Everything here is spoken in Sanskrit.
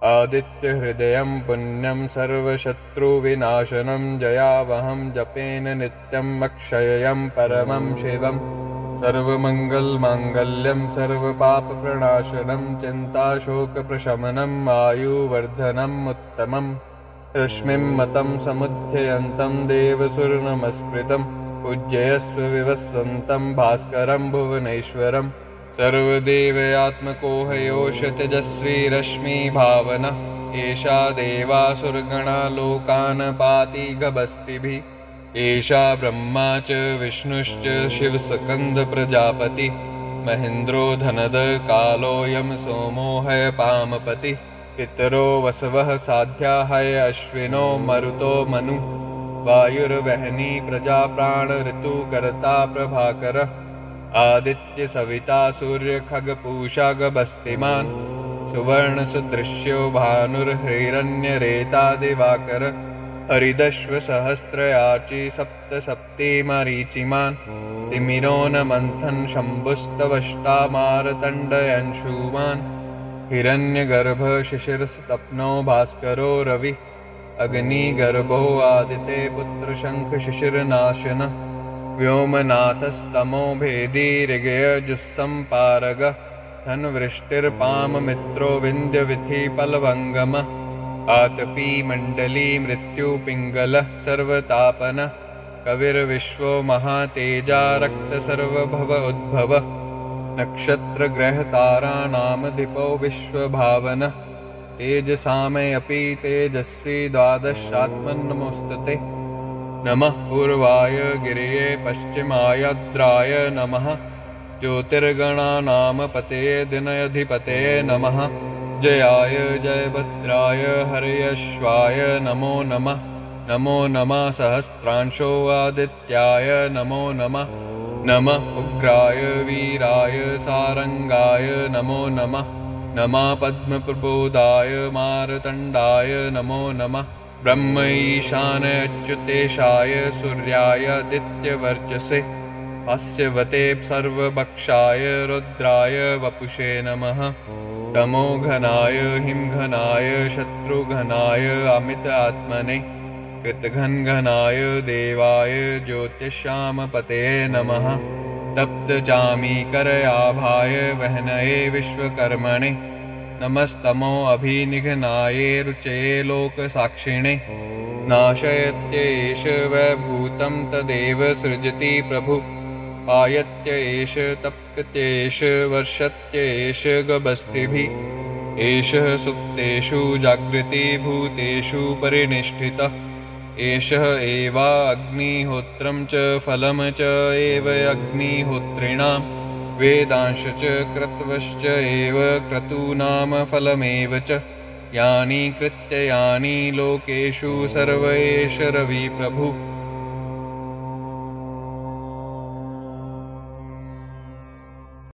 आदित्यहृदयं पुण्यं सर्वशत्रुविनाशनं जयावहं जपेन नित्यम् अक्षयं परमं शिवम् सर्वमङ्गलमाङ्गल्यं सर्वपापप्रणाशनं चिन्ताशोकप्रशमनम् आयुवर्धनम् उत्तमम् रश्मिं मतं समुद्धयन्तं देवसुरनमस्कृतं पूज्यस्व विवस्वन्तं भास्करं भुवनेश्वरं सर्वदेवयात्मको हयोषतेजस्वी रश्मिभावनः एषा देवासुरगणा लोकान् पाति गभस्तिभिः एषा ब्रह्मा च विष्णुश्च शिवस्कन्द प्रजापति महेन्द्रो धनद कालोऽयं सोमो हयपामपति पितरो वसवः साध्या हय अश्विनो मरुतो मनु वायुर्वहनी प्रजा प्राण ऋतुकर्ता प्रभाकरः आदित्य सविता सूर्य खगपूषा गभस्तिमान् सुवर्ण सुदृश्यो भानुर्हिरण्यरेता दिवाकर हरिदश्व सहस्रयाची सप्त सप्ति मरीचिमान् तिमिरो न मंथन शंभुस्तवष्टा मारतण्डयंशुमान् हिरण्यगर्भ शिशिरस्तप्नो भास्करो रवि अग्निगर्भो आदिते पुत्र शंख शिशिरनाशन व्योमनाथस्तमो भेदी ऋगयजुस्संपारग धनवृष्टिर्पाम मित्रो विन्ध्यविथि पलवंगम आतपी मंडली मृत्यु पिंगल सर्वतापन कविर्विश्वो महातेजा रक्त सर्वभव उद्भव नक्षत्र ग्रह तारा नाम दीपो विश्वभावन तेजसामयपि तेजस्वी द्वादशात्मन्नमोस्तुते नमः पूर्वाय गिरये पश्चिमायाद्राय नमः ज्योतिर्गणानां पतये दिनयधिपतये नमः जयाय जयभद्राय हर्यश्वाय नमो नमः नमो नमः सहस्रांशो आदित्याय नमो नमः नमः उग्राय वीराय सारंगाय नमो नमः नमः पद्मप्रबोधाय मारतण्डाय नमो नमः ब्रह्म ईशान अच्युतेशाय सूर्याय आदित्यवर्चसे अस्यवते सर्वभक्षाय रुद्राय वपुषे नमः तमो घनाय हिमघनाय शत्रुघनाय अमित आत्मने कृतघनघनाय देवाय ज्योतिषामपते नमः तप्तचामीकरयाभाय वहनये विश्वकर्मणे नमस्तमो अभिनिघ्नाय रुचये लोकसाक्षिणे नाशयत्येष वैभूतं तदेव सृजति प्रभु पायत्य एष तप्त्येष वर्षत्येष गभस्तिभिः एषः सुप्तेषु जागृति भूतेषु परिनिष्ठितः एषः एवाग्निहोत्रं च फलं च एव अग्निहोत्रिणां वेदांश च क्रतवश्च एव क्रतूनां फलमेव च यानि कृत्यानि लोकेषु सर्व एष रविप्रभुः